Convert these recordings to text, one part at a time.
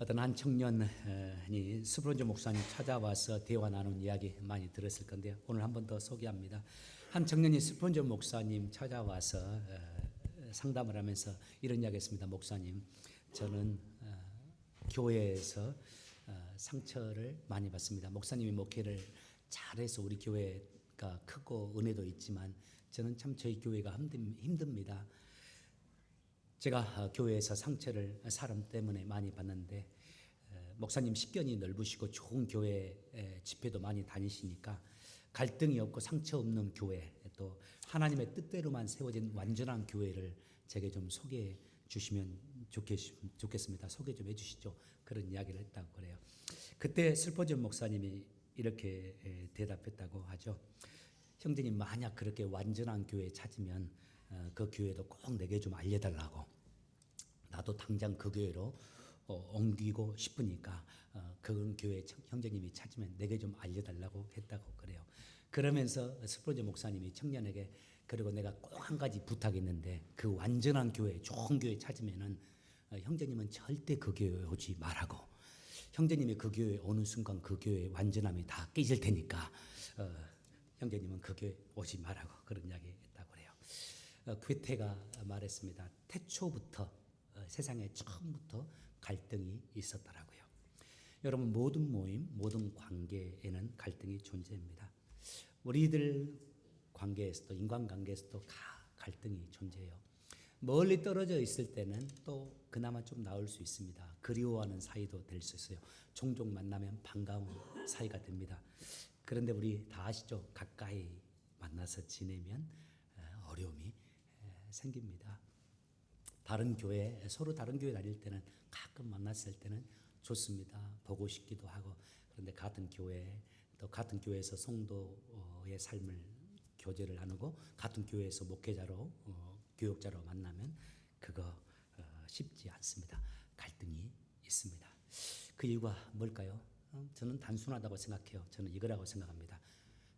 어떤 한 청년이 스프론저 목사님 찾아와서 대화 나눈 이야기 많이 들었을 건데요. 오늘 한 번 더 소개합니다. 한 청년이 스프론저 목사님 찾아와서 상담을 하면서 이런 이야기 했습니다. 목사님, 저는 교회에서 상처를 많이 받습니다. 목사님이 목회를 잘해서 우리 교회가 크고 은혜도 있지만 저는 참 저희 교회가 힘듭니다. 제가 교회에서 상처를 사람 때문에 많이 받는데 목사님 식견이 넓으시고 좋은 교회 집회도 많이 다니시니까 갈등이 없고 상처 없는 교회, 또 하나님의 뜻대로만 세워진 완전한 교회를 제게 좀 소개해 주시면 좋겠습니다. 소개 좀 해 주시죠. 그런 이야기를 했다고 그래요. 그때 슬퍼진 목사님이 이렇게 대답했다고 하죠. 형제님, 만약 그렇게 완전한 교회 찾으면 그 교회도 꼭 내게 좀 알려달라고. 나도 당장 그 교회로 옮기고 싶으니까 그런 교회 형제님이 찾으면 내게 좀 알려달라고 했다고 그래요. 그러면서 스프론저 목사님이 청년에게, 그리고 내가 꼭 한 가지 부탁했는데 그 완전한 교회, 좋은 교회 찾으면은 형제님은 절대 그 교회에 오지 말라고. 형제님이 그 교회에 오는 순간 그 교회의 완전함이 다 깨질 테니까 형제님은 그 교회 오지 말라고 그런 이야기 했다고 그래요. 괴테가 말했습니다. 태초부터 세상에 처음부터 갈등이 있었더라고요. 여러분, 모든 모임, 모든 관계에는 갈등이 존재합니다. 우리들 관계에서도, 인간관계에서도 갈등이 존재해요. 멀리 떨어져 있을 때는 또 그나마 좀 나을 수 있습니다. 그리워하는 사이도 될 수 있어요. 종종 만나면 반가운 사이가 됩니다. 그런데 우리 다 아시죠? 가까이 만나서 지내면 어려움이 생깁니다. 서로 다른 교회 다닐 때는 가끔 만났을 때는 좋습니다. 보고 싶기도 하고. 그런데 같은 교회, 또 같은 교회에서 성도의 삶을 교제를 나누고 같은 교회에서 목회자로 교육자로 만나면 그거 쉽지 않습니다. 갈등이 있습니다. 그 이유가 뭘까요? 저는 단순하다고 생각해요. 저는 이거라고 생각합니다.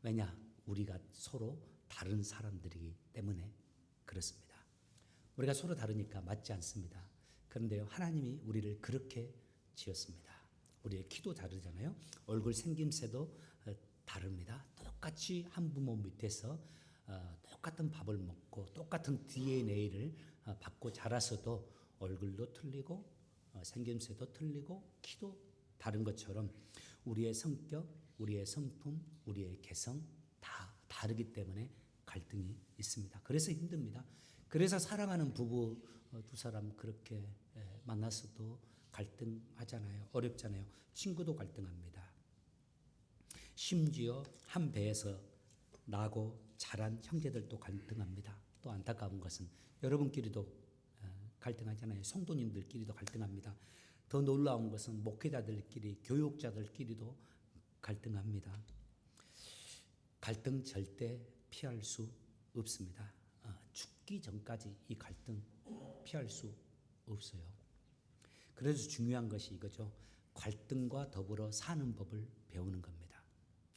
왜냐? 우리가 서로 다른 사람들이기 때문에 그렇습니다. 우리가 서로 다르니까 맞지 않습니다. 그런데요, 하나님이 우리를 그렇게 지었습니다. 우리의 키도 다르잖아요. 얼굴 생김새도 다릅니다. 똑같이 한 부모 밑에서 똑같은 밥을 먹고 똑같은 DNA를 받고 자라서도 얼굴도 틀리고 생김새도 틀리고 키도 다른 것처럼 우리의 성격, 우리의 성품, 우리의 개성 다 다르기 때문에 갈등이 있습니다. 그래서 힘듭니다. 그래서 사랑하는 부부 두 사람 그렇게 만났어도 갈등하잖아요. 어렵잖아요. 친구도 갈등합니다. 심지어 한 배에서 나고 자란 형제들도 갈등합니다. 또 안타까운 것은 여러분끼리도 갈등하잖아요. 성도님들끼리도 갈등합니다. 더 놀라운 것은 목회자들끼리, 교육자들끼리도 갈등합니다. 갈등 절대 피할 수 없습니다. 죽기 전까지 이 갈등 피할 수 없어요. 그래서 중요한 것이 이거죠. 갈등과 더불어 사는 법을 배우는 겁니다.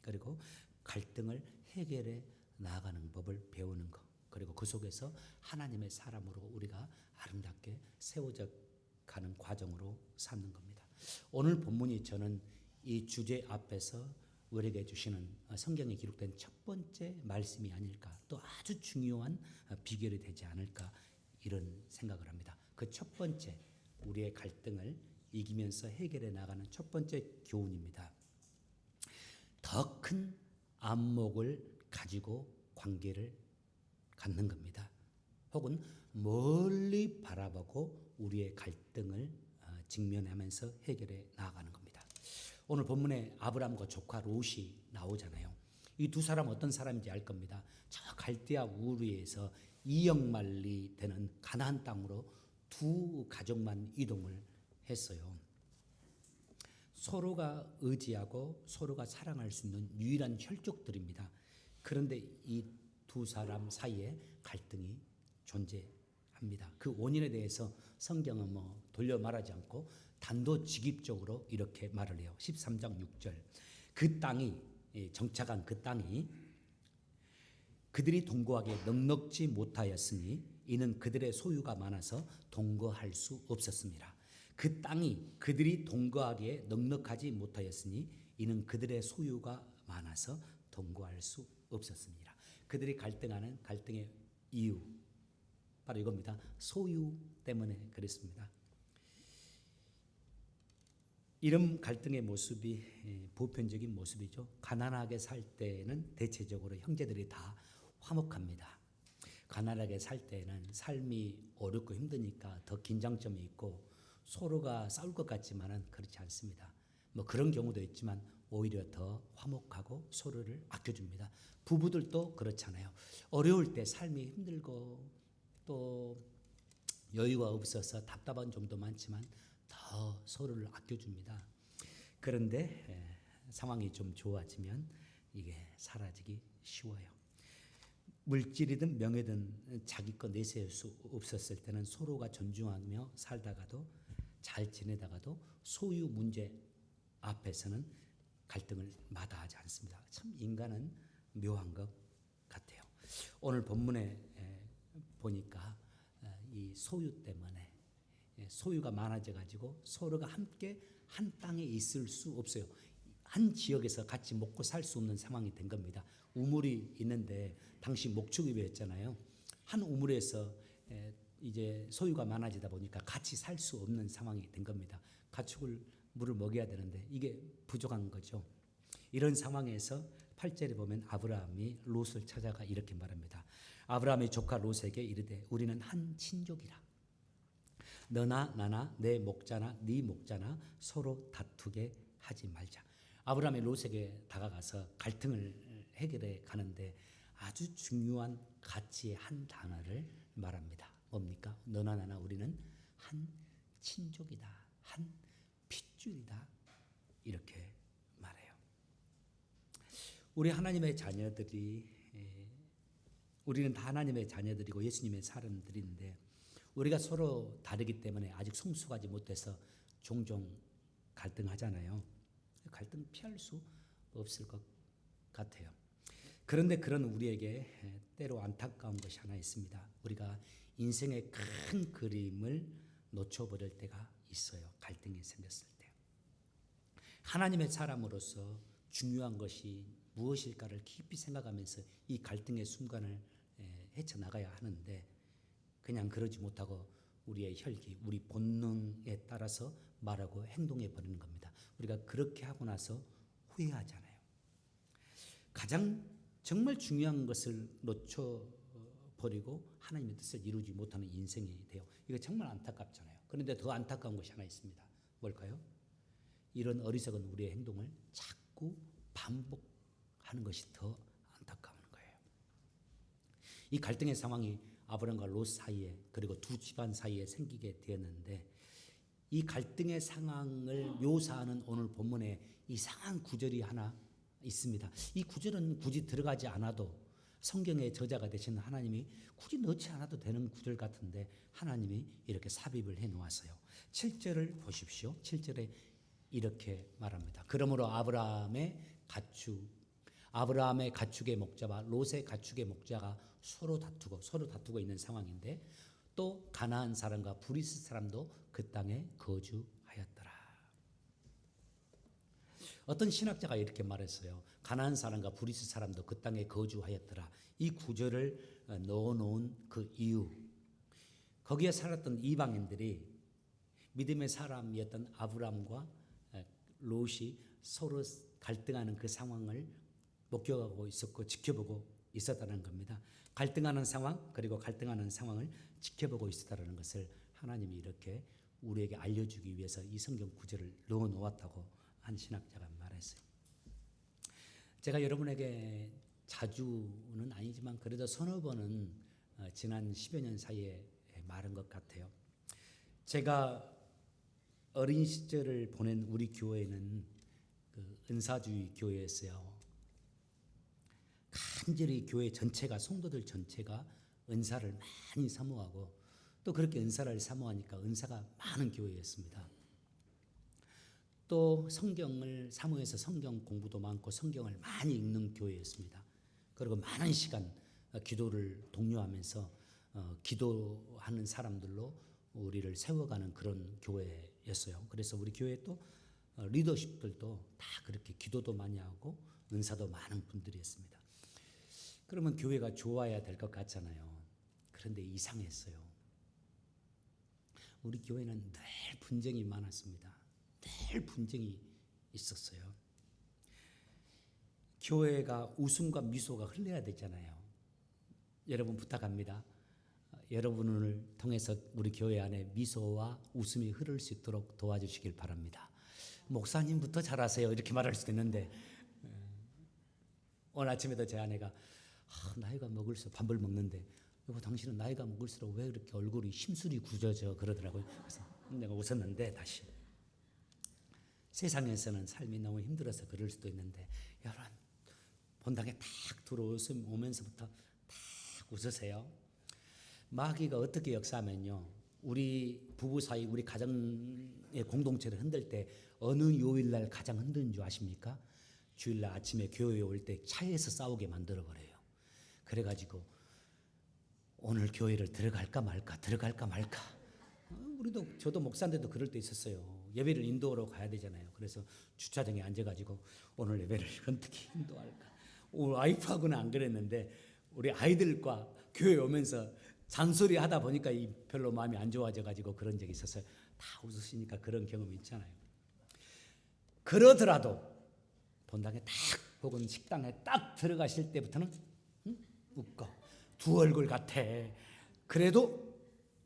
그리고 갈등을 해결해 나아가는 법을 배우는 것. 그리고 그 속에서 하나님의 사람으로 우리가 아름답게 세워져 가는 과정으로 사는 겁니다. 오늘 본문이 저는 이 주제 앞에서 우리에게 주시는 성경에 기록된 첫 번째 말씀이 아닐까, 또 아주 중요한 비결이 되지 않을까, 이런 생각을 합니다. 그 첫 번째, 우리의 갈등을 이기면서 해결해 나가는 첫 번째 교훈입니다. 더 큰 안목을 가지고 관계를 갖는 겁니다. 혹은 멀리 바라보고 우리의 갈등을 직면하면서 해결해 나가는 겁니다. 오늘 본문에 아브람과 조카 롯이 나오잖아요. 이 두 사람 어떤 사람인지 알 겁니다. 저 갈대아 우르에서 2억 되는 가나안 땅으로 두 가족만 이동을 했어요. 서로가 의지하고 서로가 사랑할 수 있는 유일한 혈족들입니다. 그런데 이 두 사람 사이에 갈등이 존재합니다. 그 원인에 대해서 성경은 돌려 말하지 않고 단도직입적으로 이렇게 말을 해요. 13장 6절. 그 땅이, 정착한 그 땅이 그들이 동거하기에 넉넉지 못하였으니 이는 그들의 소유가 많아서 동거할 수 없었습니다. 그 땅이 그들이 동거하기에 넉넉하지 못하였으니 이는 그들의 소유가 많아서 동거할 수 없었습니다. 그들이 갈등하는 갈등의 이유 바로 이겁니다. 소유 때문에 그랬습니다. 이런 갈등의 모습이 보편적인 모습이죠. 가난하게 살 때는 대체적으로 형제들이 다 화목합니다. 가난하게 살 때는 삶이 어렵고 힘드니까 더 긴장점이 있고 서로가 싸울 것 같지만은 그렇지 않습니다. 뭐 그런 경우도 있지만 오히려 더 화목하고 서로를 아껴줍니다. 부부들도 그렇잖아요. 어려울 때 삶이 힘들고 또 여유가 없어서 답답한 점도 많지만 더 서로를 아껴줍니다. 그런데 상황이 좀 좋아지면 이게 사라지기 쉬워요. 물질이든 명예든 자기 거 내세울 수 없었을 때는 서로가 존중하며 살다가도 잘 지내다가도 소유 문제 앞에서는 갈등을 마다하지 않습니다. 참 인간은 묘한 것 같아요. 오늘 본문에 보니까 이 소유 때문에 소유가 많아져 가지고 서로가 함께 한 땅에 있을 수 없어요. 한 지역에서 같이 먹고 살 수 없는 상황이 된 겁니다. 우물이 있는데 당시 목축입이었잖아요. 한 우물에서 이제 소유가 많아지다 보니까 같이 살 수 없는 상황이 된 겁니다. 가축을 물을 먹여야 되는데 이게 부족한 거죠. 이런 상황에서 8절에 보면 아브라함이 롯을 찾아가 이렇게 말합니다. 아브라함의 조카 롯에게 이르되 우리는 한 친족이라. 너나 나나 내 목자나 네 목자나 서로 다투게 하지 말자. 아브라함이 롯에게 다가가서 갈등을 해결해 가는데 아주 중요한 가치의 한 단어를 말합니다. 뭡니까? 너나 나나 우리는 한 친족이다. 한 핏줄이다. 이렇게 말해요. 우리 하나님의 자녀들이 우리는 다 하나님의 자녀들이고 예수님의 사람들인데 우리가 서로 다르기 때문에 아직 성숙하지 못해서 종종 갈등하잖아요. 갈등 피할 수 없을 것 같아요. 그런데 그런 우리에게 때로 안타까운 것이 하나 있습니다. 우리가 인생의 큰 그림을 놓쳐버릴 때가 있어요. 갈등이 생겼을 때. 하나님의 사람으로서 중요한 것이 무엇일까를 깊이 생각하면서 이 갈등의 순간을 헤쳐나가야 하는데 그냥 그러지 못하고 우리의 혈기, 우리 본능에 따라서 말하고 행동해 버리는 겁니다. 우리가 그렇게 하고 나서 후회하잖아요. 가장 정말 중요한 것을 놓쳐버리고 하나님의 뜻을 이루지 못하는 인생이 돼요. 이거 정말 안타깝잖아요. 그런데 더 안타까운 것이 하나 있습니다. 뭘까요? 이런 어리석은 우리의 행동을 자꾸 반복하는 것이 더 안타까운 거예요. 이 갈등의 상황이 아브람과 롯 사이에 그리고 두 집안 사이에 생기게 되었는데 이 갈등의 상황을 묘사하는 오늘 본문에 이상한 구절이 하나 있습니다. 이 구절은 굳이 들어가지 않아도 성경의 저자가 되신 하나님이 굳이 넣지 않아도 되는 구절 같은데 하나님이 이렇게 삽입을 해 놓았어요. 7절을 보십시오. 7절에 이렇게 말합니다. 그러므로 아브라함의 가축의 목자와 롯의 가축의 목자가 서로 다투고 있는 상황인데 또 가나안 사람과 브리스 사람도 그 땅에 거주하였더라. 어떤 신학자가 이렇게 말했어요. 가나안 사람과 브리스 사람도 그 땅에 거주하였더라. 이 구절을 넣어놓은 그 이유, 거기에 살았던 이방인들이 믿음의 사람이었던 아브람과 롯이 서로 갈등하는 그 상황을 목격하고 있었고 지켜보고 있었다는 겁니다. 갈등하는 상황 그리고 갈등하는 상황을 지켜보고 있었다는 것을 하나님이 이렇게 우리에게 알려주기 위해서 이 성경 구절을 넣어놓았다고 한 신학자가 말했어요. 제가 여러분에게 자주는 아니지만 그래도 서너 번은 지난 10여 년 사이에 말한 것 같아요. 제가 어린 시절을 보낸 우리 교회는 그 은사주의 교회였어요. 간절히 교회 전체가 성도들 전체가 은사를 많이 사모하고 또 그렇게 은사를 사모하니까 은사가 많은 교회였습니다. 또 성경을 사모해서 성경 공부도 많고 성경을 많이 읽는 교회였습니다. 그리고 많은 시간 기도를 독려하면서 기도하는 사람들로 우리를 세워가는 그런 교회였습니다. 교회였어요. 그래서 우리 교회 또 리더십들도 다 그렇게 기도도 많이 하고 은사도 많은 분들이었습니다. 그러면 교회가 좋아야 될 것 같잖아요. 그런데 이상했어요. 우리 교회는 늘 분쟁이 많았습니다. 늘 분쟁이 있었어요. 교회가 웃음과 미소가 흘러야 되잖아요. 여러분 부탁합니다. 여러분을 통해서 우리 교회 안에 미소와 웃음이 흐를 수 있도록 도와주시길 바랍니다. 목사님부터 잘하세요 이렇게 말할 수도 있는데, 오늘 아침에도 제 아내가 나이가 먹을수록 밥을 먹는데 여보 당신은 나이가 먹을수록 왜 이렇게 얼굴이 심술이 굳어져 그러더라고요. 그래서 내가 웃었는데, 다시 세상에서는 삶이 너무 힘들어서 그럴 수도 있는데, 여러분 본당에 딱 들어오면서부터 딱 웃으세요. 마귀가 어떻게 역사하면요, 우리 부부 사이, 우리 가정의 공동체를 흔들 때 어느 요일날 가장 흔드는 줄 아십니까? 주일날 아침에 교회에 올 때 차에서 싸우게 만들어버려요. 그래가지고 오늘 교회를 들어갈까 말까 들어갈까 말까. 우리도, 저도 목사인데도 그럴 때 있었어요. 예배를 인도하러 가야 되잖아요. 그래서 주차장에 앉아가지고 오늘 예배를 어떻게 인도할까. 와이프하고는 안 그랬는데 우리 아이들과 교회 오면서 잔소리 하다 보니까 별로 마음이 안 좋아져가지고 그런 적이 있었어요. 다 웃으시니까 그런 경험이 있잖아요. 그러더라도 본당에 딱 혹은 식당에 딱 들어가실 때부터는 웃고 두 얼굴 같아. 그래도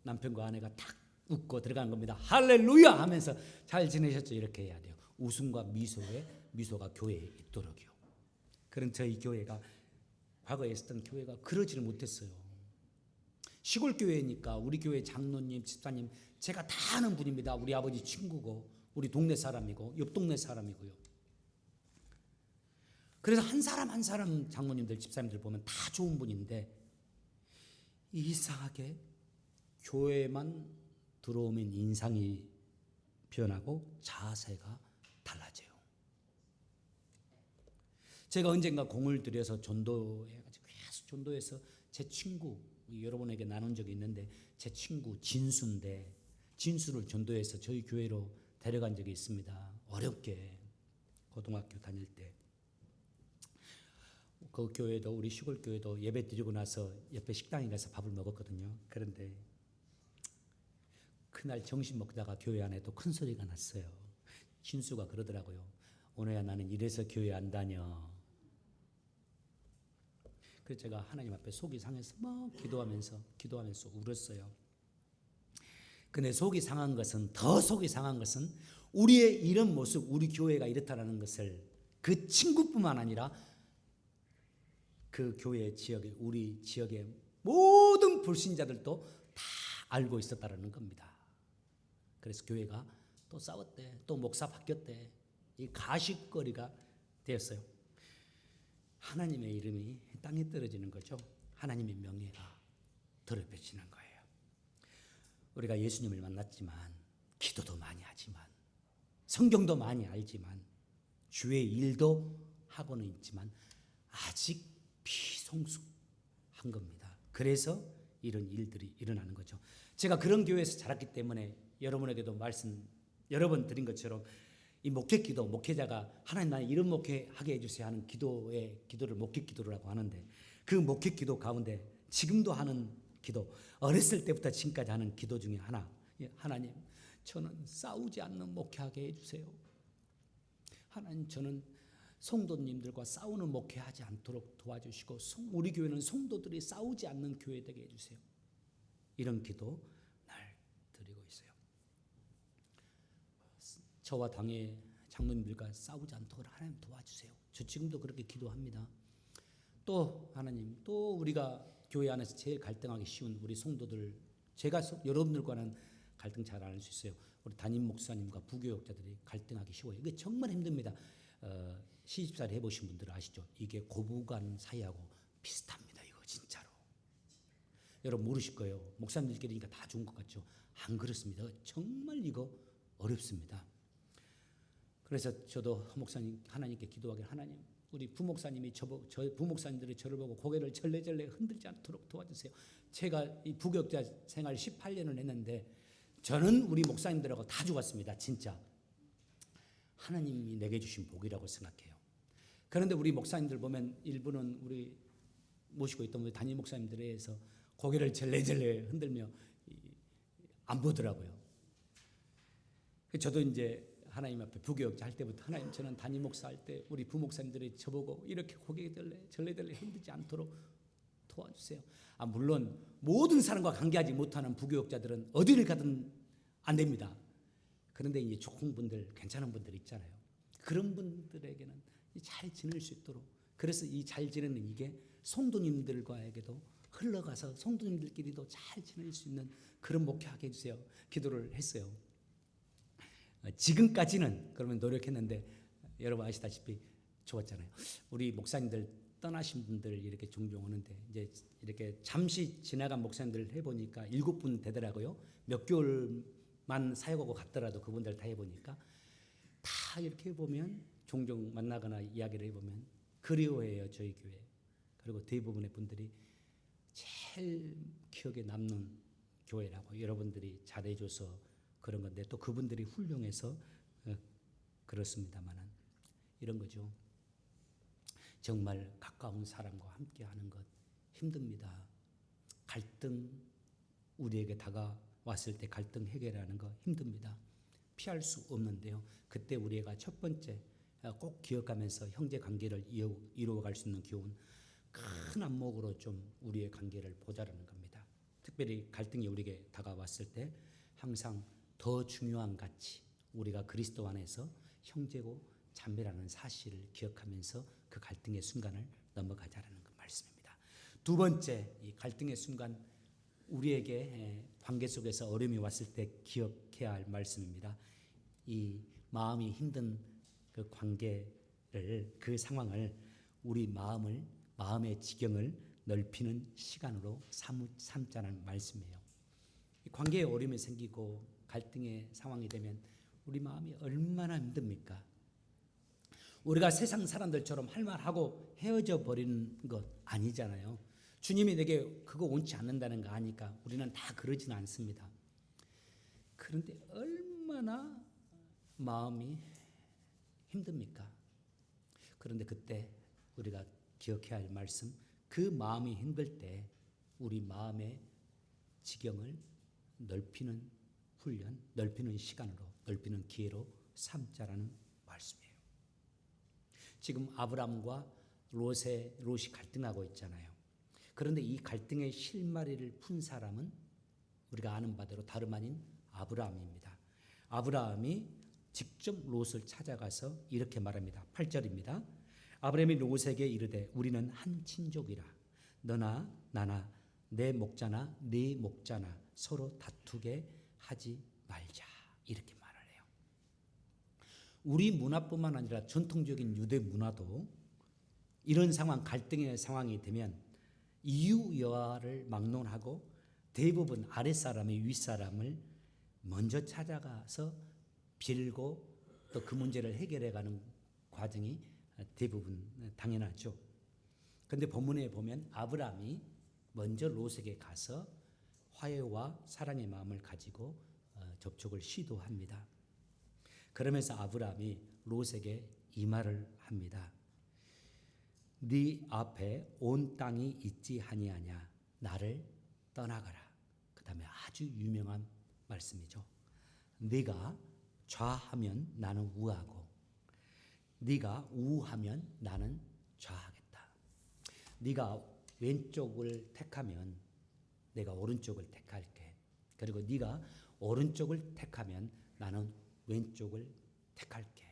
남편과 아내가 딱 웃고 들어가는 겁니다. 할렐루야 하면서 잘 지내셨죠? 이렇게 해야 돼요. 웃음과 미소가 교회에 있도록요. 그런 저희 교회가, 과거에 있었던 교회가 그러지를 못했어요. 시골 교회니까 우리 교회 장로님, 집사님 제가 다 아는 분입니다. 우리 아버지 친구고 우리 동네 사람이고 옆 동네 사람이고요. 그래서 한 사람 한 사람 장로님들, 집사님들 보면 다 좋은 분인데, 이상하게 교회만 들어오면 인상이 변하고 자세가 달라져요. 제가 언젠가 공을 들여서 전도해가지고 계속 전도해서 제 친구, 여러분에게 나눈 적이 있는데, 제 친구 진수인데, 진수를 전도해서 저희 교회로 데려간 적이 있습니다. 어렵게 고등학교 다닐 때. 그 교회도, 우리 시골 교회도 예배 드리고 나서 옆에 식당에 가서 밥을 먹었거든요. 그런데 그날 점심 먹다가 교회 안에도 큰 소리가 났어요. 진수가 그러더라고요. 오늘야 나는 이래서 교회 안 다녀. 그래서 제가 하나님 앞에 속이 상해서 막 기도하면서 울었어요. 근데 속이 상한 것은, 더 속이 상한 것은 우리의 이런 모습, 우리 교회가 이렇다라는 것을 그 친구뿐만 아니라 그 교회 지역에, 우리 지역의 모든 불신자들도 다 알고 있었다라는 겁니다. 그래서 교회가 또 싸웠대, 또 목사 바뀌었대, 이 가십거리가 되었어요. 하나님의 이름이 땅에 떨어지는 거죠. 하나님의 명예가 더럽혀지는 거예요. 우리가 예수님을 만났지만, 기도도 많이 하지만, 성경도 많이 알지만, 주의 일도 하고는 있지만 아직 비성숙한 겁니다. 그래서 이런 일들이 일어나는 거죠. 제가 그런 교회에서 자랐기 때문에 여러분에게도 말씀 여러 번 드린 것처럼, 이 목회기도, 목회자가 하나님 나는 이런 목회하게 해주세요 하는 기도를 목회기도라고 하는데, 그 목회기도 가운데 지금도 하는 기도, 어렸을 때부터 지금까지 하는 기도 중에 하나, 하나님 저는 싸우지 않는 목회하게 해주세요. 하나님 저는 성도님들과 싸우는 목회하지 않도록 도와주시고, 우리 교회는 성도들이 싸우지 않는 교회 되게 해주세요. 이런 기도 날 드리고 있어요. 저와 당의 장로님들과 싸우지 않도록 하나님 도와주세요. 저 지금도 그렇게 기도합니다. 또 하나님, 또 우리가 교회 안에서 제일 갈등하기 쉬운 우리 성도들, 제가 여러분들과는 갈등 잘 안 할 수 있어요. 우리 담임 목사님과 부교역자들이 갈등하기 쉬워요. 이게 정말 힘듭니다. 시집살이 해보신 분들 아시죠? 이게 고부간 사이하고 비슷합니다. 이거 진짜로. 여러분 모르실 거예요. 목사님들끼리니까 다 좋은 것 같죠? 안 그렇습니다. 정말 이거 어렵습니다. 그래서 저도 목사님, 하나님께 기도하길, 하나님 우리 부목사님이 저 부목사님들이 저를 보고 고개를 절레절레 흔들지 않도록 도와주세요. 제가 이 부교역자 생활 18년을 했는데 저는 우리 목사님들하고 다 죽었습니다. 진짜 하나님이 내게 주신 복이라고 생각해요. 그런데 우리 목사님들 보면 일부는 우리 모시고 있던 우리 담임 목사님들에 의해서 고개를 절레절레 흔들며 안 보더라고요. 저도 이제 하나님 앞에 부교육자 할 때부터 하나님, 저는 담임 목사 할 때 우리 부목사님들이 저보고 이렇게 고개 절레절레 흔들지 않도록 도와주세요. 물론 모든 사람과 관계하지 못하는 부교육자들은 어디를 가든 안 됩니다. 그런데 이제 좋은 분들, 괜찮은 분들 있잖아요. 그런 분들에게는 잘 지낼 수 있도록, 그래서 이 잘 지내는 이게 성도님들과에게도 흘러가서 성도님들끼리도 잘 지낼 수 있는 그런 목회하게 해주세요. 기도를 했어요. 지금까지는 그러면 노력했는데 여러분 아시다시피 좋았잖아요. 우리 목사님들 떠나신 분들 이렇게 종종 오는데 이제 이렇게 잠시 지나간 목사님들 해보니까 7분 되더라고요. 몇 개월만 사역하고 갔더라도 그분들 다 해보니까 다 이렇게 해보면 종종 만나거나 이야기를 해보면 그리워해요, 저희 교회. 그리고 대부분의 분들이 제일 기억에 남는 교회라고, 여러분들이 잘해줘서 그런 건데 또 그분들이 훌륭해서 그렇습니다만은 이런 거죠. 정말 가까운 사람과 함께 하는 것 힘듭니다. 갈등, 우리에게 다가왔을 때 갈등 해결하는 거 힘듭니다. 피할 수 없는데요. 그때 우리가 첫 번째 꼭 기억하면서 형제 관계를 이루어갈 수 있는 교훈, 큰 안목으로 좀 우리의 관계를 보자라는 겁니다. 특별히 갈등이 우리에게 다가왔을 때 항상 더 중요한 가치, 우리가 그리스도 안에서 형제고 자매라는 사실을 기억하면서 그 갈등의 순간을 넘어가자라는 그 말씀입니다. 두 번째, 이 갈등의 순간 우리에게 관계 속에서 어려움이 왔을 때 기억해야 할 말씀입니다. 이 마음이 힘든 그 관계를, 그 상황을 우리 마음의 지경을 넓히는 시간으로 삼자는 말씀이에요. 관계에 어려움이 생기고 갈등의 상황이 되면 우리 마음이 얼마나 힘듭니까? 우리가 세상 사람들처럼 할 말하고 헤어져 버리는 것 아니잖아요. 주님이 내게 그거 원치 않는다는 거 아니까 우리는 다 그러지는 않습니다. 그런데 얼마나 마음이 힘듭니까? 그런데 그때 우리가 기억해야 할 말씀, 그 마음이 힘들 때 우리 마음의 지경을 넓히는 훈련, 넓히는 시간으로, 넓히는 기회로 삼자라는 말씀이에요. 지금 아브람과 롯이 갈등하고 있잖아요. 그런데 이 갈등의 실마리를 푼 사람은 우리가 아는 바대로 다름 아닌 아브라함입니다. 아브라함이 직접 롯을 찾아가서 이렇게 말합니다. 8절입니다. 아브라함이 롯에게 이르되 우리는 한 친족이라 너나 나나 내 목자나 네 목자나 서로 다투게 하지 말자, 이렇게 말을 해요. 우리 문화뿐만 아니라 전통적인 유대 문화도 이런 상황, 갈등의 상황이 되면 이유 여하를 막론하고 대부분 아랫사람이 윗사람을 먼저 찾아가서 빌고 또 그 문제를 해결해가는 과정이 대부분 당연하죠. 그런데 본문에 보면 아브라함이 먼저 롯에게 가서 화해와 사랑의 마음을 가지고 접촉을 시도합니다. 그러면서 아브라함이 롯에게 이 말을 합니다. 네 앞에 온 땅이 있지 아니하냐, 나를 떠나가라. 그 다음에 아주 유명한 말씀이죠. 네가 좌하면 나는 우하고 네가 우하면 나는 좌하겠다. 네가 왼쪽을 택하면 내가 오른쪽을 택할게. 그리고 네가 오른쪽을 택하면 나는 왼쪽을 택할게.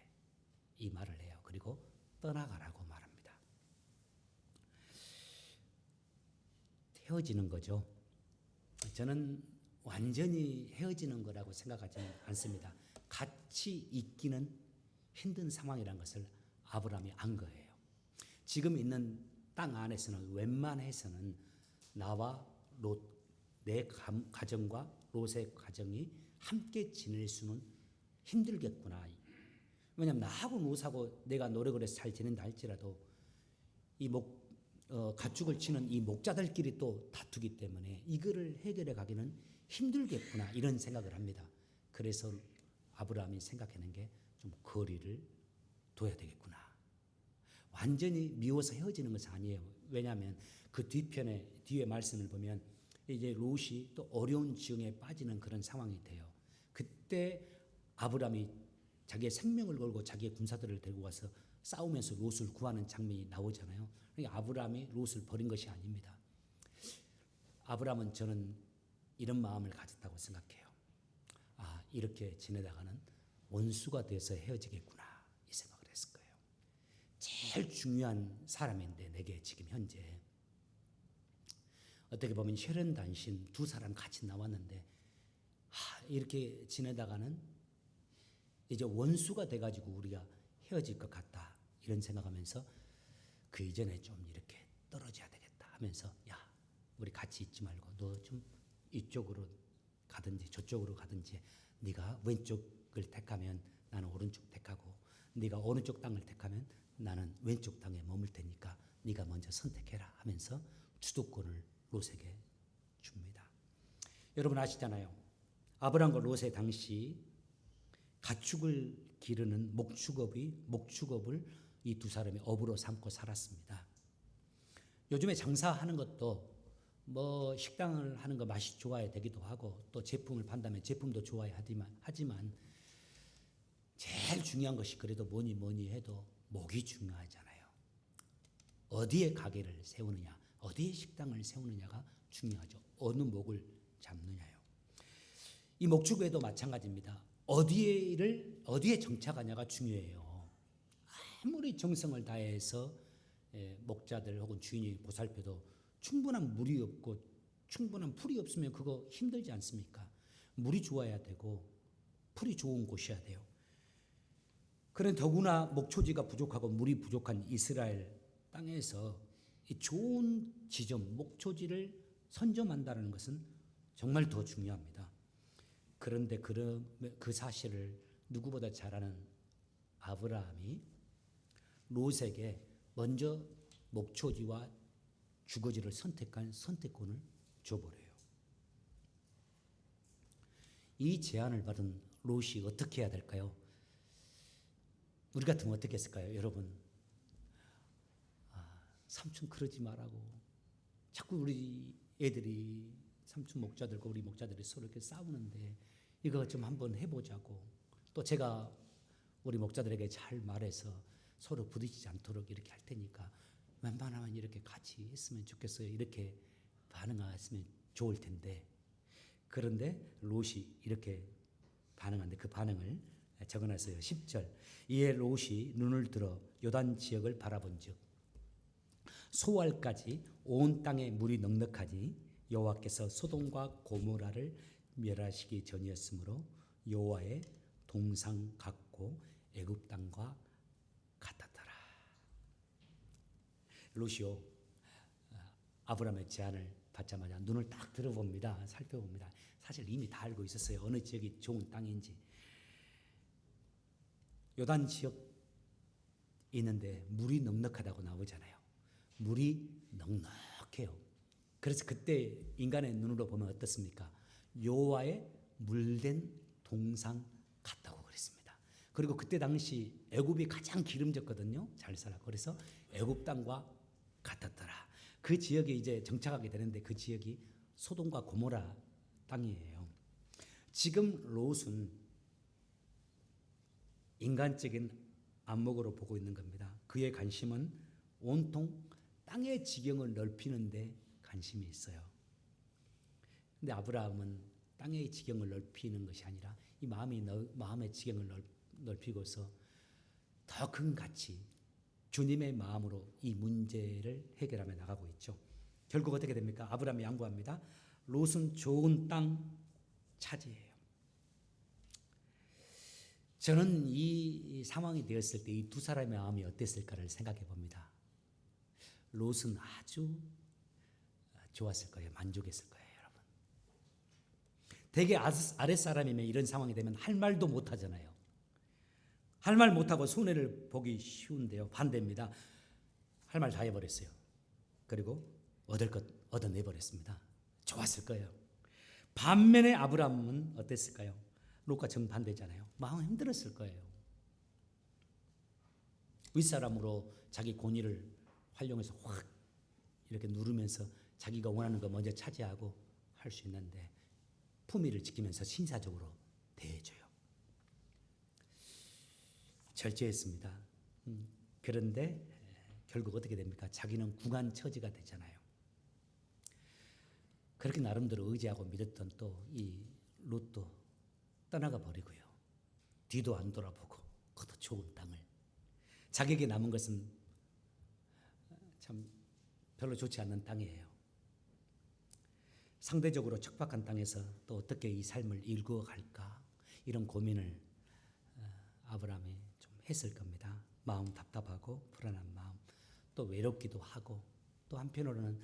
이 말을 해요. 그리고 떠나가라고 말합니다. 헤어지는 거죠. 저는 완전히 헤어지는 거라고 생각하지는 않습니다. 같이 있기는 힘든 상황이라는 것을 아브라함이 안 거예요. 지금 있는 땅 안에서는 웬만해서는 나와 롯, 내 가정과 롯의 가정이 함께 지낼 수는 힘들겠구나. 왜냐하면 나하고 롯하고 내가 노력을 해서 잘 지낸다 할지라도 이 가축을 치는 이 목자들끼리 또 다투기 때문에 이거를 해결해 가기는 힘들겠구나 이런 생각을 합니다. 그래서 아브라함이 생각하는 게 좀 거리를 둬야 되겠구나. 완전히 미워서 헤어지는 것은 아니에요. 왜냐하면 그 뒤에 말씀을 보면 이제 롯이 또 어려운 지경에 빠지는 그런 상황이 돼요. 그때 아브라함이 자기의 생명을 걸고 자기의 군사들을 데리고 와서 싸우면서 롯을 구하는 장면이 나오잖아요. 그러니까 아브라함이 롯을 버린 것이 아닙니다. 아브라함은 저는 이런 마음을 가졌다고 생각해요. 아, 이렇게 지내다가는 원수가 돼서 헤어지겠구나 이 생각을 했을 거예요. 제일 중요한 사람인데 내게 지금 현재 어떻게 보면 혈연단신 두 사람 같이 나왔는데 이렇게 지내다가는 이제 원수가 돼가지고 우리가 헤어질 것 같다 이런 생각하면서 그 이전에 좀 이렇게 떨어져야 되겠다 하면서 야 우리 같이 있지 말고 너 좀 이쪽으로 가든지 저쪽으로 가든지 네가 왼쪽을 택하면 나는 오른쪽 택하고 네가 오른쪽 땅을 택하면 나는 왼쪽 땅에 머물 테니까 네가 먼저 선택해라 하면서 주도권을 롯에게 줍니다. 여러분 아시잖아요. 아브람과 롯의 당시 가축을 기르는 목축업을 이 두 사람이 업으로 삼고 살았습니다. 요즘에 장사하는 것도 뭐 식당을 하는 거 맛이 좋아야 되기도 하고 또 제품을 판다면 제품도 좋아야 하지만 제일 중요한 것이 그래도 뭐니 해도 목이 중요하잖아요. 어디에 가게를 세우느냐, 어디에 식당을 세우느냐가 중요하죠. 어느 목을 잡느냐요. 이 목축에도 마찬가지입니다. 어디에 정착하냐가 중요해요. 아무리 정성을 다해서 목자들 혹은 주인이 보살펴도 충분한 물이 없고 충분한 풀이 없으면 그거 힘들지 않습니까? 물이 좋아야 되고 풀이 좋은 곳이어야 돼요. 그런 더구나 목초지가 부족하고 물이 부족한 이스라엘 땅에서 이 좋은 지점, 목초지를 선점한다는 것은 정말 더 중요합니다. 그런데 그 사실을 누구보다 잘 아는 아브라함이 롯에게 먼저 목초지와 주거지를 선택한 선택권을 줘버려요. 이 제안을 받은 롯이 어떻게 해야 될까요? 우리 같으면 어떻게 했을까요? 여러분, 삼촌 그러지 말라고 자꾸 우리 애들이 삼촌 목자들과 우리 목자들이 서로 이렇게 싸우는데 이거 좀 한번 해보자고 또 제가 우리 목자들에게 잘 말해서 서로 부딪히지 않도록 이렇게 할 테니까 웬만하면 이렇게 같이 했으면 좋겠어요. 이렇게 반응했으면 좋을 텐데 그런데 롯이 이렇게 반응하는데 그 반응을 적어놨어요. 10절 이에 롯이 눈을 들어 요단 지역을 바라본즉 소알까지 온 땅에 물이 넉넉하니 여호와께서 소돔과 고모라를 멸하시기 전이었으므로 여호와의 동상 같고 애굽 땅과 같았더라. 롯이요 아브라함의 제안을 받자마자 눈을 딱 들어봅니다. 살펴봅니다. 사실 이미 다 알고 있었어요. 어느 지역이 좋은 땅인지. 요단 지역 있는데 물이 넉넉하다고 나오잖아요. 물이 넉넉해요. 그래서 그때 인간의 눈으로 보면 어떻습니까? 여호와의 물된 동상 같다고 그랬습니다. 그리고 그때 당시 애굽이 가장 기름졌거든요. 잘 살아. 그래서 애굽 땅과 같았더라. 그 지역에 이제 정착하게 되는데 그 지역이 소돔과 고모라 땅이에요. 지금 롯은 인간적인 안목으로 보고 있는 겁니다. 그의 관심은 온통 땅의 지경을 넓히는 데 관심이 있어요. 근데 아브라함은 땅의 지경을 넓히는 것이 아니라 이 마음의 지경을 넓히고서 더 큰 가치, 주님의 마음으로 이 문제를 해결하며 나가고 있죠. 결국 어떻게 됩니까? 아브라함이 양보합니다. 롯은 좋은 땅 차지해요. 저는 이 상황이 되었을 때 이 두 사람의 마음이 어땠을까를 생각해 봅니다. 롯은 아주 좋았을 거예요. 만족했을 거예요, 여러분. 대개 아랫사람이면 이런 상황이 되면 할 말도 못 하잖아요. 할 말 못하고 손해를 보기 쉬운데요. 반대입니다. 할 말 다 해버렸어요. 그리고 얻을 것 얻어내버렸습니다. 좋았을 거예요. 반면에 아브라함은 어땠을까요? 롯과 정반대잖아요. 마음 힘들었을 거예요. 윗사람으로 자기 권위를 활용해서 확 이렇게 누르면서 자기가 원하는 거 먼저 차지하고 할 수 있는데 품위를 지키면서 신사적으로 대해줘요. 절제했습니다. 그런데 결국 어떻게 됩니까? 자기는 궁한 처지가 되잖아요. 그렇게 나름대로 의지하고 믿었던 또 이 롯도 떠나가 버리고요. 뒤도 안 돌아보고 그것도 좋은 땅을. 자기에게 남은 것은 참 별로 좋지 않는 땅이에요. 상대적으로 척박한 땅에서 또 어떻게 이 삶을 일구어갈까 이런 고민을 아브라함이 좀 했을 겁니다. 마음 답답하고 불안한 마음, 또 외롭기도 하고 또 한편으로는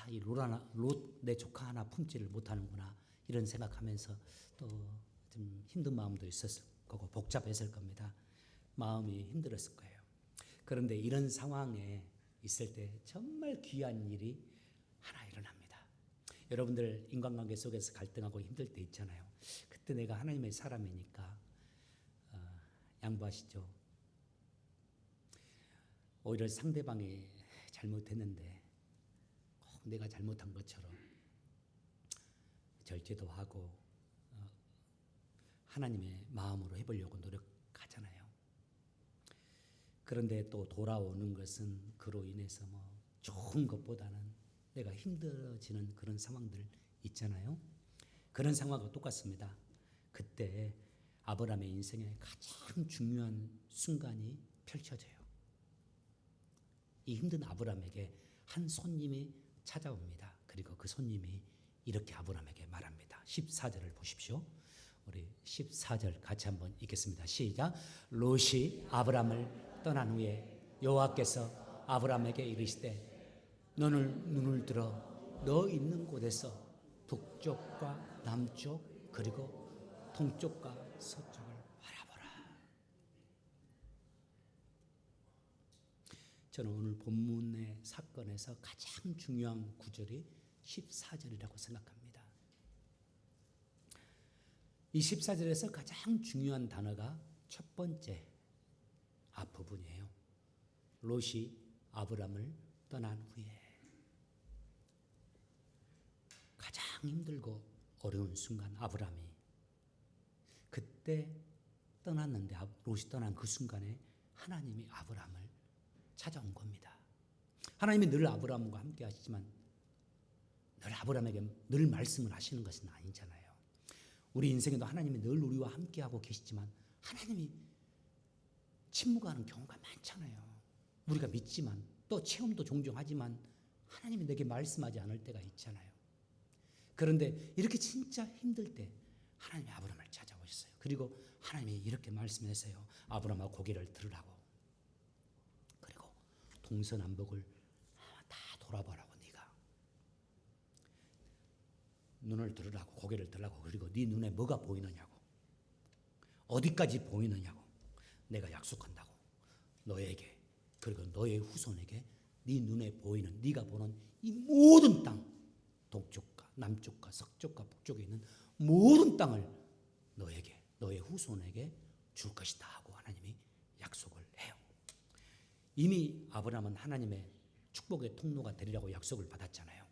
이 롯 내 조카 하나 품지를 못하는구나 이런 생각하면서 또 좀 힘든 마음도 있었을 거고 복잡했을 겁니다. 마음이 힘들었을 거예요. 그런데 이런 상황에 있을 때 정말 귀한 일이 하나 일어납니다. 여러분들 인간관계 속에서 갈등하고 힘들 때 있잖아요. 그때 내가 하나님의 사람이니까 양보하시죠. 오히려 상대방이 잘못했는데 꼭 내가 잘못한 것처럼 절제도 하고 하나님의 마음으로 해보려고 노력하잖아요. 그런데 또 돌아오는 것은 그로 인해서 뭐 좋은 것보다는 내가 힘들어지는 그런 상황들 있잖아요. 그런 상황과 똑같습니다. 그때 아브라함의 인생에 가장 중요한 순간이 펼쳐져요. 이 힘든 아브라함에게 한 손님이 찾아옵니다. 그리고 그 손님이 이렇게 아브라함에게 말합니다. 14절을 보십시오. 우리 14절 같이 한번 읽겠습니다. 시작. 롯이 아브라함을 떠난 후에 여호와께서 아브라함에게 이르시되 너는 눈을 들어 너 있는 곳에서 북쪽과 남쪽 그리고 동쪽과 서쪽을 바라보라. 저는 오늘 본문의 사건에서 가장 중요한 구절이 14절이라고 생각합니다. 이 14절에서 가장 중요한 단어가 첫 번째 앞부분이에요. 롯이 아브라함을 떠난 후에 가장 힘들고 어려운 순간 아브라함이 그때 떠났는데 롯이 떠난 그 순간에 하나님이 아브라함을 찾아온 겁니다. 하나님이 늘 아브라함과 함께 하시지만 늘 아브라함에게 늘 말씀을 하시는 것은 아니잖아요. 우리 인생에도 하나님이 늘 우리와 함께하고 계시지만 하나님이 침묵하는 경우가 많잖아요. 우리가 믿지만 또 체험도 종종 하지만 하나님이 내게 말씀하지 않을 때가 있잖아요. 그런데 이렇게 진짜 힘들 때 하나님이 아브라함을 찾아오셨어요. 그리고 하나님이 이렇게 말씀하세요. 아브라함아 고개를 들으라고. 그리고 동서남북을 다 돌아보라고. 눈을 들으라고 고개를 들라고. 그리고 네 눈에 뭐가 보이느냐고. 어디까지 보이느냐고. 내가 약속한다고. 너에게 그리고 너의 후손에게 네 눈에 보이는 네가 보는 이 모든 땅 동쪽과 남쪽과 서쪽과 북쪽에 있는 모든 땅을 너에게 너의 후손에게 줄 것이다 하고 하나님이 약속을 해요. 이미 아브라함은 하나님의 축복의 통로가 되리라고 약속을 받았잖아요.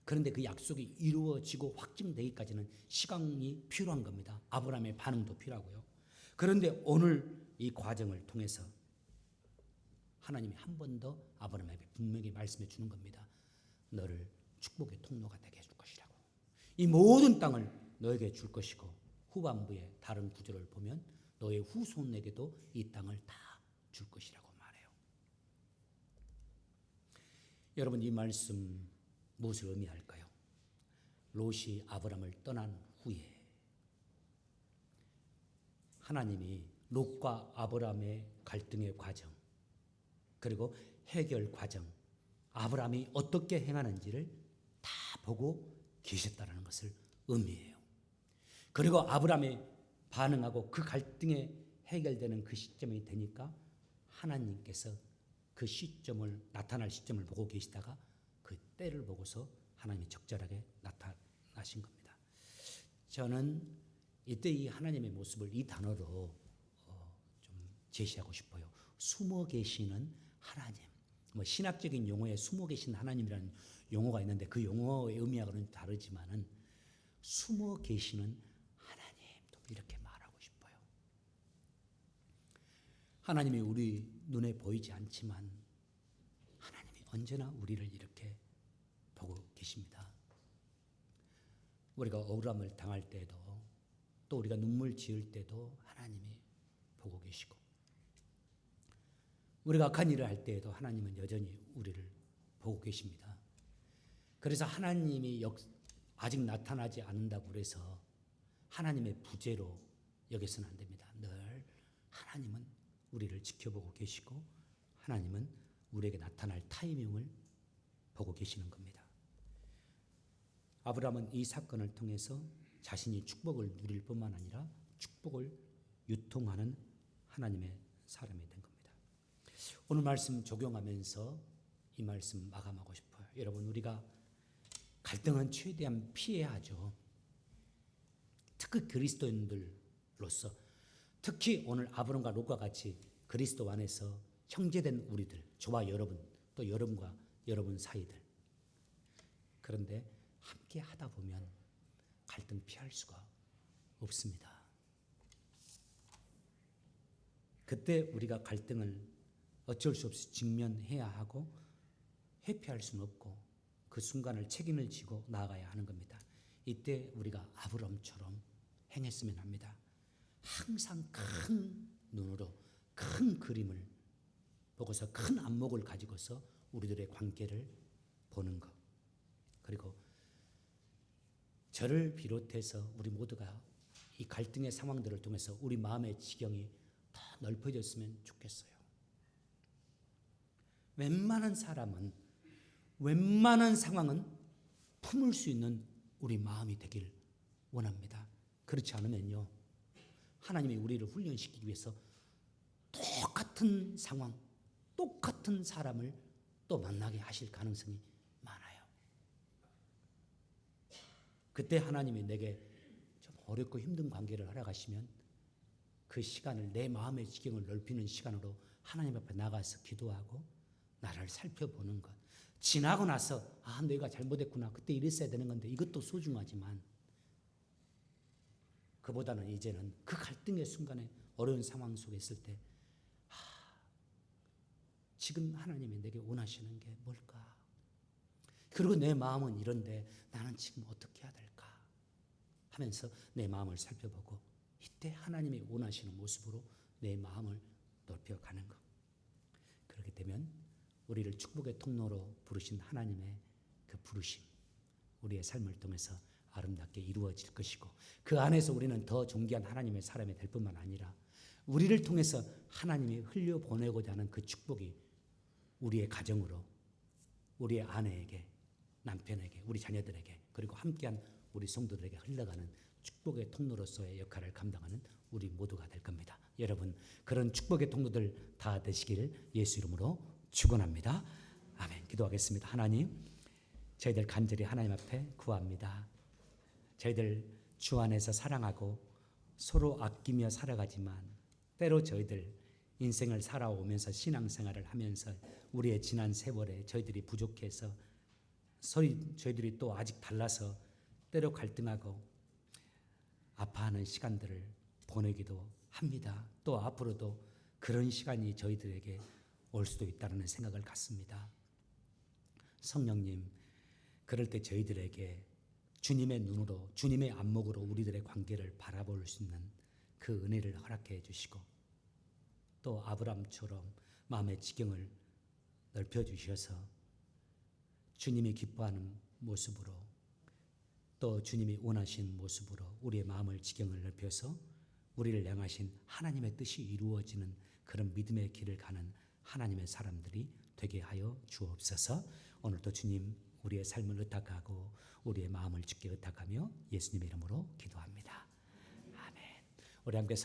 그런데 그 약속이 이루어지고 확증되기까지는 시간이 필요한 겁니다. 아브라함의 반응도 필요하고요. 그런데 오늘 이 과정을 통해서 하나님이 한 번 더 아브라함에게 분명히 말씀해 주는 겁니다. 너를 축복의 통로가 되게 해줄 것이라고. 이 모든 땅을 너에게 줄 것이고 후반부의 다른 구절을 보면 너의 후손에게도 이 땅을 다 줄 것이라고 말해요. 여러분 이 말씀 무엇을 의미할까요? 롯이 아브라함을 떠난 후에 하나님이 롯과 아브라함의 갈등의 과정 그리고 해결 과정 아브라함이 어떻게 행하는지를 다 보고 계셨다는 것을 의미해요. 그리고 아브라함이 반응하고 그 갈등이 해결되는 그 시점이 되니까 하나님께서 그 시점을 나타날 시점을 보고 계시다가 그 때를 보고서 하나님이 적절하게 나타나신 겁니다. 저는 이때 이 하나님의 모습을 이 단어로 좀 제시하고 싶어요. 숨어 계시는 하나님. 뭐 신학적인 용어에 숨어 계신 하나님이라는 용어가 있는데 그 용어의 의미하고는 다르지만은 숨어 계시는 하나님도 이렇게 말하고 싶어요. 하나님이 우리 눈에 보이지 않지만 하나님이 언제나 우리를 이렇게 보고 계십니다. 우리가 억울함을 당할 때도 또 우리가 눈물 지을 때도 하나님이 보고 계시고 우리가 악한 일을 할 때에도 하나님은 여전히 우리를 보고 계십니다. 그래서 하나님이 아직 나타나지 않는다고 그래서 하나님의 부재로 여겨서는 안 됩니다. 늘 하나님은 우리를 지켜보고 계시고 하나님은 우리에게 나타날 타이밍을 보고 계시는 겁니다. 아브라함은 이 사건을 통해서 자신이 축복을 누릴 뿐만 아니라 축복을 유통하는 하나님의 사람이 된 겁니다. 오늘 말씀 적용하면서 이 말씀 마감하고 싶어요. 여러분, 우리가 갈등은 최대한 피해야 하죠. 특히 그리스도인들로서, 특히 오늘 아브람과 롯과 같이 그리스도 안에서 형제된 우리들, 저와 여러분, 또 여러분과 여러분 사이들. 그런데 함께 하다 보면 갈등 피할 수가 없습니다. 그때 우리가 갈등을 어쩔 수 없이 직면해야 하고 회피할 수는 없고 그 순간을 책임을 지고 나아가야 하는 겁니다. 이때 우리가 아브람처럼 행했으면 합니다. 항상 큰 눈으로 큰 그림을 보고서 큰 안목을 가지고서 우리들의 관계를 보는 것. 그리고 저를 비롯해서 우리 모두가 이 갈등의 상황들을 통해서 우리 마음의 지경이 더 넓어졌으면 좋겠어요. 웬만한 상황은 품을 수 있는 우리 마음이 되길 원합니다. 그렇지 않으면요, 하나님이 우리를 훈련시키기 위해서 똑같은 상황, 똑같은 사람을 또 만나게 하실 가능성이 많아요. 그때 하나님이 내게 좀 어렵고 힘든 관계를 허락하시면 그 시간을 내 마음의 지경을 넓히는 시간으로 하나님 앞에 나가서 기도하고 나를 살펴보는 것. 지나고 나서 내가 잘못했구나, 그때 이랬어야 되는 건데, 이것도 소중하지만 그보다는 이제는 그 갈등의 순간에 어려운 상황 속에 있을 때 지금 하나님이 내게 원하시는 게 뭘까? 그리고 내 마음은 이런데 나는 지금 어떻게 해야 될까? 하면서 내 마음을 살펴보고 이때 하나님이 원하시는 모습으로 내 마음을 넓혀가는 것. 그렇게 되면 우리를 축복의 통로로 부르신 하나님의 그 부르심, 우리의 삶을 통해서 아름답게 이루어질 것이고 그 안에서 우리는 더 존귀한 하나님의 사람이 될 뿐만 아니라 우리를 통해서 하나님이 흘려보내고자 하는 그 축복이 우리의 가정으로, 우리의 아내에게, 남편에게, 우리 자녀들에게, 그리고 함께한 우리 성도들에게 흘러가는 축복의 통로로서의 역할을 감당하는 우리 모두가 될 겁니다. 여러분, 그런 축복의 통로들 다 되시길 예수 이름으로 축원합니다. 아멘. 기도하겠습니다. 하나님, 저희들 간절히 하나님 앞에 구합니다. 저희들 주 안에서 사랑하고 서로 아끼며 살아가지만 때로 저희들 인생을 살아오면서 신앙생활을 하면서 우리의 지난 세월에 저희들이 부족해서 저희들이 또 아직 달라서 때로 갈등하고 아파하는 시간들을 보내기도 합니다. 또 앞으로도 그런 시간이 저희들에게 올 수도 있다는 생각을 갖습니다. 성령님, 그럴 때 저희들에게 주님의 눈으로, 주님의 안목으로 우리들의 관계를 바라볼 수 있는 그 은혜를 허락해 주시고 또 아브람처럼 마음의 지경을 넓혀주셔서 주님이 기뻐하는 모습으로 또 주님이 원하신 모습으로 우리의 마음을 지경을 넓혀서 우리를 향하신 하나님의 뜻이 이루어지는 그런 믿음의 길을 가는 하나님의 사람들이 되게 하여 주옵소서. 오늘도 주님 우리의 삶을 의탁하고 우리의 마음을 주께 의탁하며 예수님의 이름으로 기도합니다. 아멘. 우리 함께